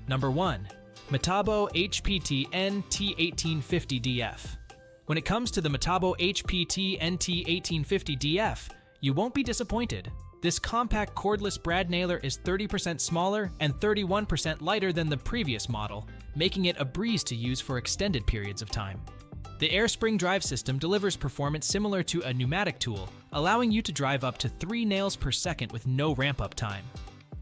Number 1. Metabo HPT NT1850DF. When it comes to the Metabo HPT NT1850DF, you won't be disappointed. This compact cordless brad nailer is 30% smaller and 31% lighter than the previous model, making it a breeze to use for extended periods of time. The air spring drive system delivers performance similar to a pneumatic tool, allowing you to drive up to 3 nails per second with no ramp-up time.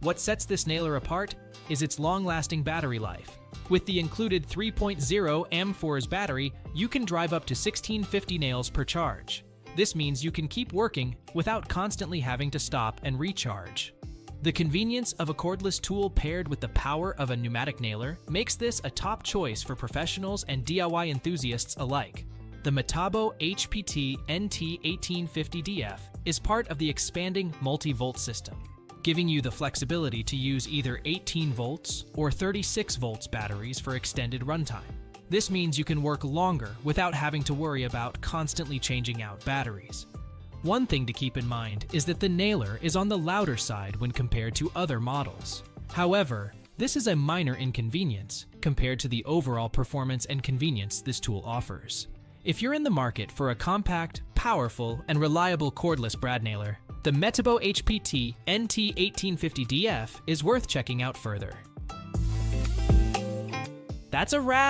What sets this nailer apart is its long-lasting battery life. With the included 3.0 amp-hours battery, you can drive up to 1650 nails per charge. This means you can keep working without constantly having to stop and recharge. The convenience of a cordless tool paired with the power of a pneumatic nailer makes this a top choice for professionals and DIY enthusiasts alike. The Metabo HPT NT1850DF is part of the expanding multi-volt system, giving you the flexibility to use either 18 volts or 36 volts batteries for extended runtime. This means you can work longer without having to worry about constantly changing out batteries. One thing to keep in mind is that the nailer is on the louder side when compared to other models. However, this is a minor inconvenience compared to the overall performance and convenience this tool offers. If you're in the market for a compact, powerful, and reliable cordless brad nailer, the Metabo HPT NT1850DF is worth checking out further. That's a wrap!